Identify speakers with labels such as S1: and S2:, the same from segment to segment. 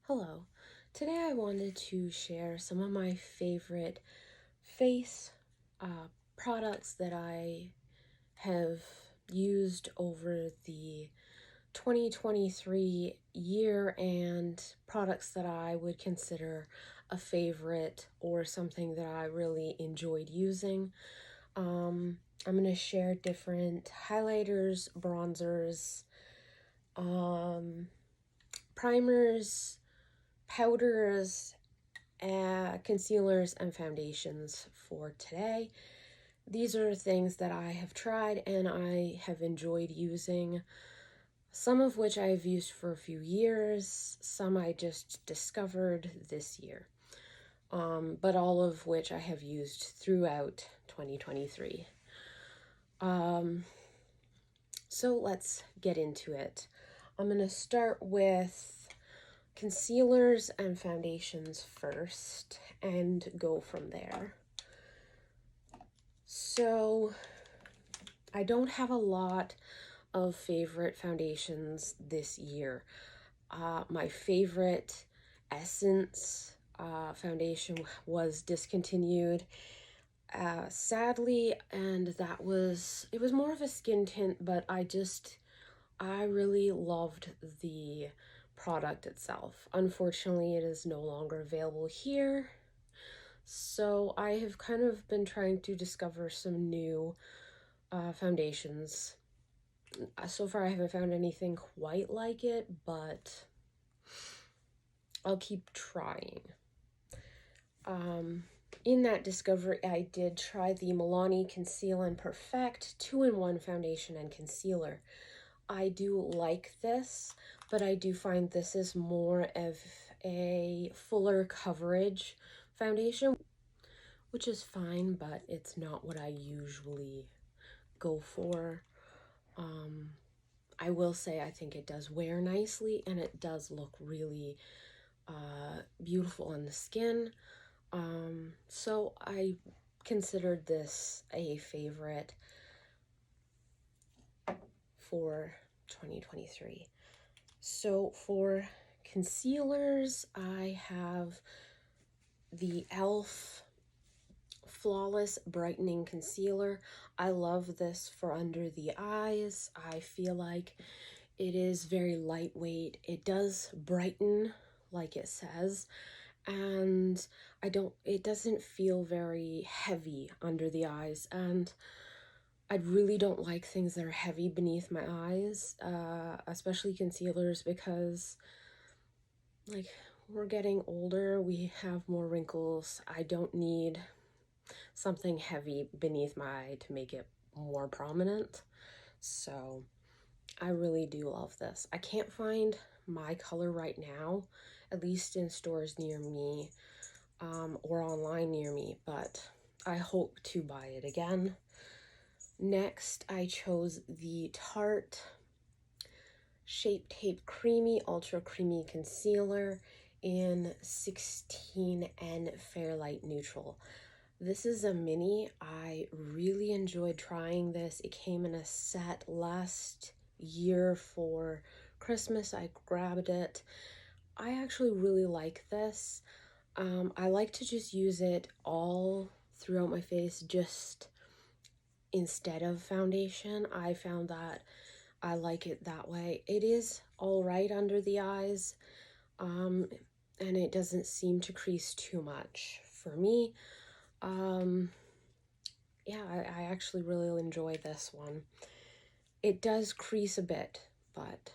S1: Hello. Today I wanted to share some of my favorite face products that I have used over the 2023 year and products that I would consider a favorite or something that I really enjoyed using. I'm going to share different highlighters, bronzers, primers, powders, concealers, and foundations for today. These are things that I have tried and I have enjoyed using, some of which I've used for a few years, some I just discovered this year, but all of which I have used throughout 2023. So let's get into it. I'm going to start with concealers and foundations first and go from there. So I don't have a lot of favorite foundations this year. My favorite Essence foundation was discontinued, sadly, and it was more of a skin tint, but I really loved the product itself. Unfortunately, it is no longer available here, so I have kind of been trying to discover some new foundations. So far I haven't found anything quite like it, but I'll keep trying. In that discovery, I did try the Milani Conceal and Perfect 2-in-1 foundation and concealer. I do like this, but I do find this is more of a fuller coverage foundation, which is fine, but it's not what I usually go for. I will say I think it does wear nicely and it does look really beautiful on the skin. So I considered this a favorite for 2023. So for concealers, I have the e.l.f. Flawless Brightening Concealer. I love this for under the eyes. I feel like it is very lightweight. It does brighten like it says, and it doesn't feel very heavy under the eyes, and I really don't like things that are heavy beneath my eyes, especially concealers, because like we're getting older, we have more wrinkles. I don't need something heavy beneath my eye to make it more prominent. So I really do love this. I can't find my color right now, at least in stores near me, or online near me, but I hope to buy it again. Next, I chose the Tarte Shape Tape Creamy Ultra Creamy Concealer in 16N Fairlight Neutral. This is a mini. I really enjoyed trying this. It came in a set last year for Christmas. I grabbed it. I actually really like this. I like to just use it all throughout my face, just instead of foundation. I found that I like it that way. It is all right under the eyes, and it doesn't seem to crease too much for me. Yeah, I actually really enjoy this one. It does crease a bit, but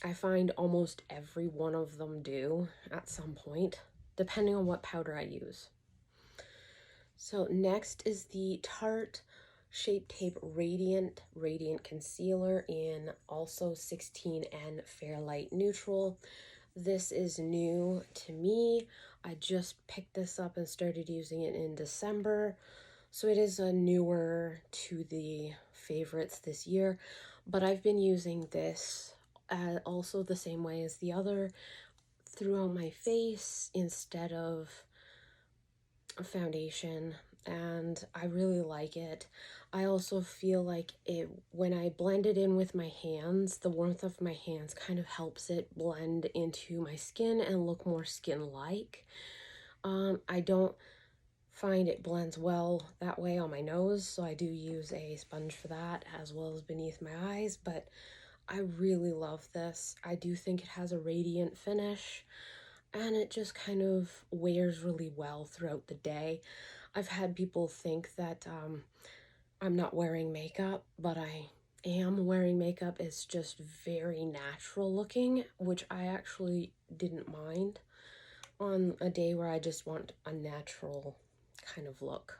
S1: I find almost every one of them do at some point, depending on what powder I use. So next is the Tarte Shape Tape Radiant Concealer in also 16N Fairlight Neutral. This is new to me. I just picked this up and started using it in December. So it is a newer to the favorites this year, but I've been using this also the same way as the other throughout my face instead of a foundation. and I really like it. I also feel like it, when I blend it in with my hands, the warmth of my hands kind of helps it blend into my skin and look more skin-like. I don't find it blends well that way on my nose, so I do use a sponge for that as well as beneath my eyes, but I really love this. I do think it has a radiant finish, and it just kind of wears really well throughout the day. I've had people think that I'm not wearing makeup, but I am wearing makeup. It's just very natural looking, which I actually didn't mind on a day where I just want a natural kind of look.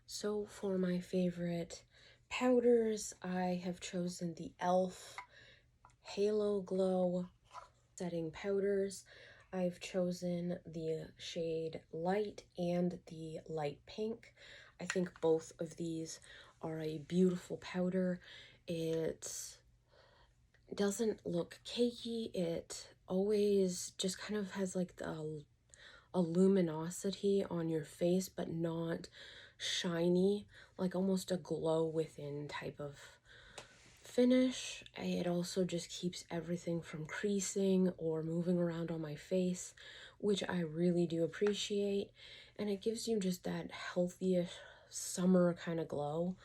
S1: So for my favorite powders, I have chosen the e.l.f. Halo Glow setting powders. I've chosen the shade light and the light pink. I think both of these are a beautiful powder. It doesn't look cakey. It always just kind of has like a luminosity on your face, but not shiny, like almost a glow within type of finish. It also just keeps everything from creasing or moving around on my face, which I really do appreciate. And it gives you just that healthiest summer kind of glow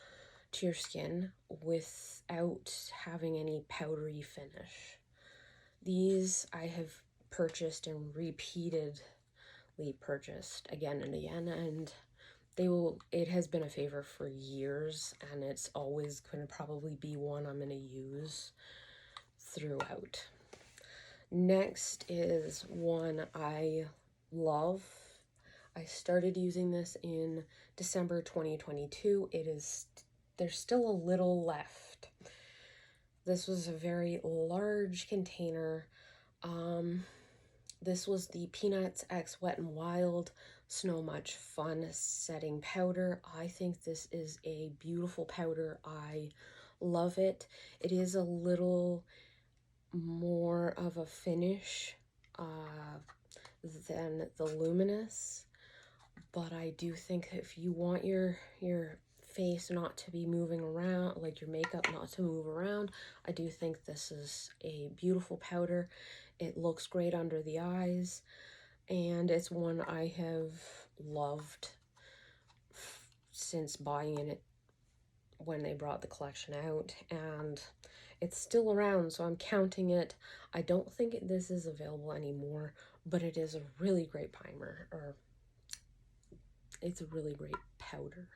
S1: to your skin without having any powdery finish. These I have purchased and repeatedly purchased again and again, and it has been a favorite for years, and it's always going to probably be one I'm going to use throughout. Next is one I love. I started using this in December 2022. There's still a little left. This was a very large container. This was the Peanuts X Wet n Wild Snow Much Fun Setting Powder. I think this is a beautiful powder. I love it. It is a little more of a finish than the Luminous, but I do think if you want your face not to be moving around, like your makeup not to move around, I do think this is a beautiful powder. It looks great under the eyes, and it's one I have loved since buying it when they brought the collection out, and it's still around, so I'm counting it. I don't think this is available anymore, but it is a really great primer, or it's a really great powder.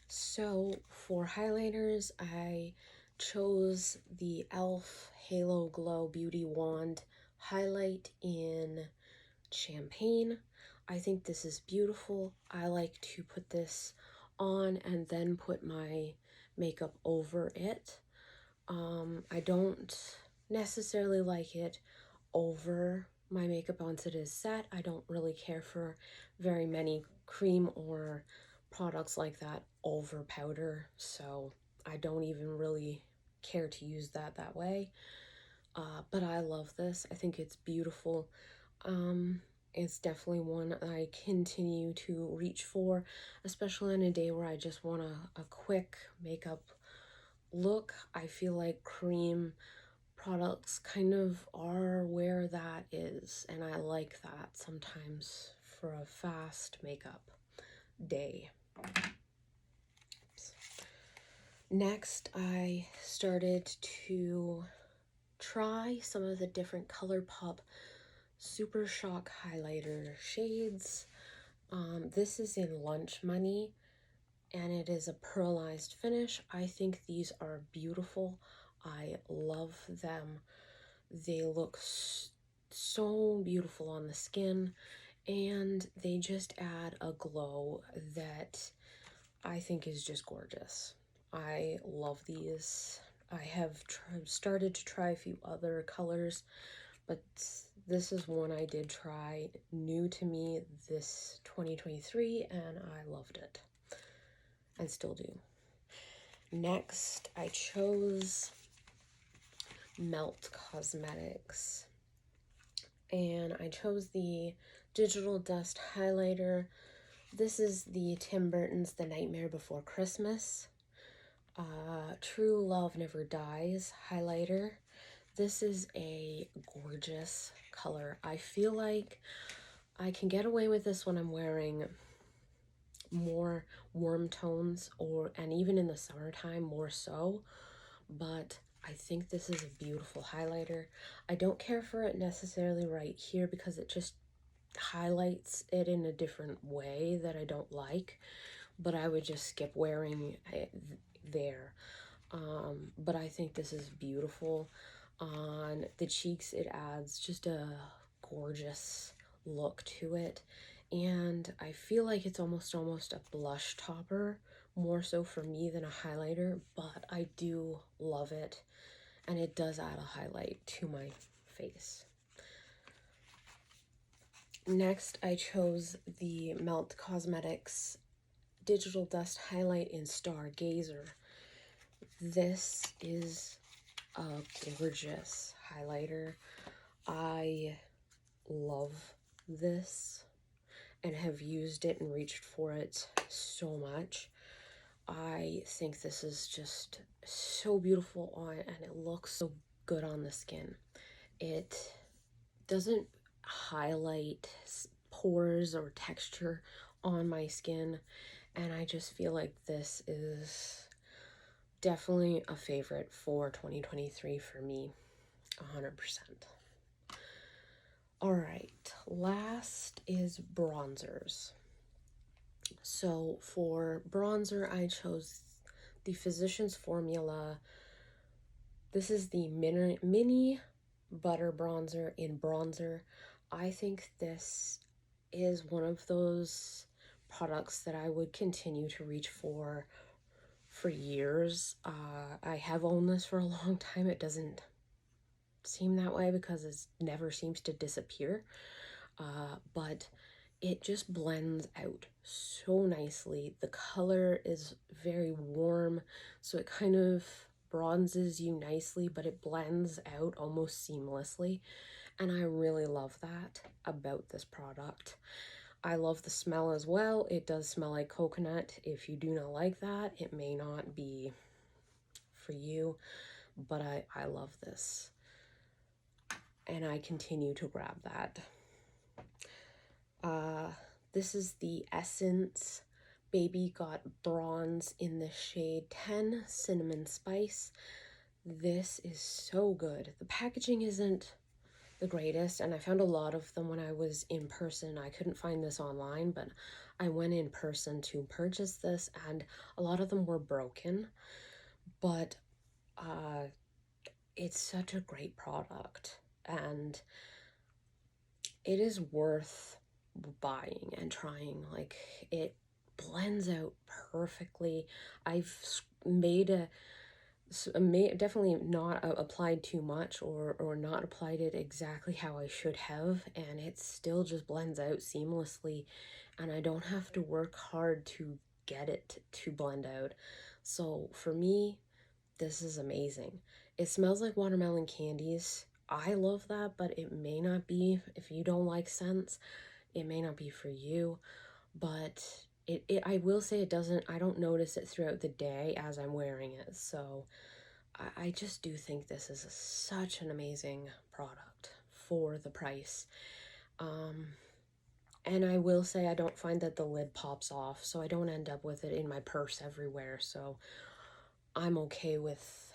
S1: So for highlighters, I chose the e.l.f. Halo Glow Beauty Wand highlight in Champagne. I think this is beautiful. I like to put this on and then put my makeup over it. I don't necessarily like it over my makeup once it is set. I don't really care for very many cream or products like that over powder, so I don't even really care to use that way. But I love this. I think it's beautiful. It's definitely one I continue to reach for, especially on a day where I just want a quick makeup look. I feel like cream products kind of are where that is, and I like that sometimes for a fast makeup day. Next, I started to try some of the different ColourPop Super Shock highlighter shades. This is in Lunch Money, and it is a pearlized finish. I think these are beautiful. I love them. They look so beautiful on the skin, and they just add a glow that I think is just gorgeous. I love these. I have started to try a few other colors, but this is one I did try, new to me this 2023, and I loved it. I still do. Next, I chose Melt Cosmetics, and I chose the Digital Dust Highlighter. This is the Tim Burton's The Nightmare Before Christmas. True Love Never Dies highlighter. This is a gorgeous color. I feel like I can get away with this when I'm wearing more warm tones, and even in the summertime more so, but I think this is a beautiful highlighter. I don't care for it necessarily right here because it just highlights it in a different way that I don't like, but I would just skip wearing it there. But I think this is beautiful. On the cheeks, it adds just a gorgeous look to it, and I feel like it's almost a blush topper, more so for me than a highlighter, but I do love it, and it does add a highlight to my face. Next, I chose the Melt Cosmetics Digital Dust Highlight in Stargazer. This is a gorgeous highlighter. I love this and have used it and reached for it so much. I think this is just so beautiful on, and it looks so good on the skin. It doesn't highlight pores or texture on my skin, and I just feel like this is definitely a favorite for 2023 for me, 100%. All right, last is bronzers. So for bronzer, I chose the Physicians Formula. This is the mini butter bronzer in bronzer. I think this is one of those products that I would continue to reach for years. I have owned this for a long time. It doesn't seem that way because it never seems to disappear. But it just blends out so nicely. The color is very warm, so it kind of bronzes you nicely, but it blends out almost seamlessly. And I really love that about this product. I love the smell as well. It does smell like coconut. If you do not like that, it may not be for you, but I love this. And I continue to grab that. This is the Essence Baby Got Bronze in the shade 10 Cinnamon Spice. This is so good. The packaging isn't the greatest, and I found a lot of them when I was in person. I couldn't find this online, but I went in person to purchase this, and a lot of them were broken. But it's such a great product, and it is worth buying and trying. Like, it blends out perfectly. I've made definitely not applied too much or not applied it exactly how I should have, and it still just blends out seamlessly, and I don't have to work hard to get it to blend out. So for me, this is amazing. It smells like watermelon candies. I love that, but it may not be. If you don't like scents, it may not be for you. But I will say it doesn't, I don't notice it throughout the day as I'm wearing it. So I just do think this is such an amazing product for the price. And I will say I don't find that the lid pops off, so I don't end up with it in my purse everywhere. So I'm okay with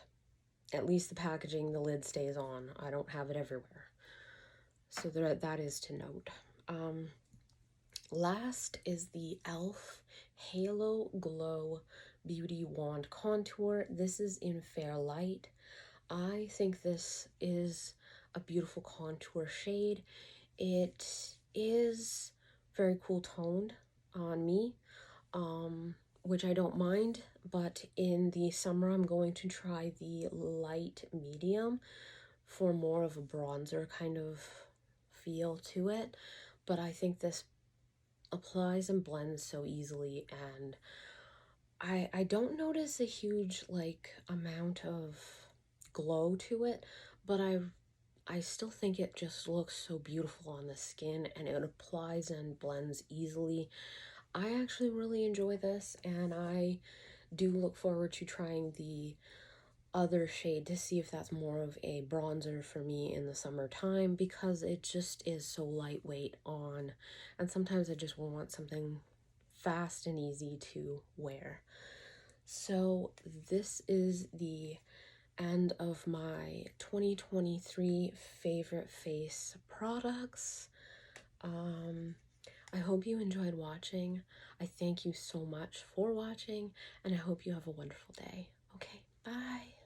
S1: at least the packaging, the lid stays on. I don't have it everywhere. So that is to note. Last is the e.l.f. Halo Glow Beauty Wand Contour. This is in Fair Light. I think this is a beautiful contour shade. It is very cool toned on me, which I don't mind, but in the summer I'm going to try the light medium for more of a bronzer kind of feel to it. But I think this applies and blends so easily, and I don't notice a huge like amount of glow to it, but I still think it just looks so beautiful on the skin, and it applies and blends easily. I actually really enjoy this, and I do look forward to trying the other shade to see if that's more of a bronzer for me in the summertime, because it just is so lightweight on, and sometimes I just want something fast and easy to wear. So this is the end of my 2023 favorite face products. I hope you enjoyed watching. I thank you so much for watching, and I hope you have a wonderful day. Okay, bye.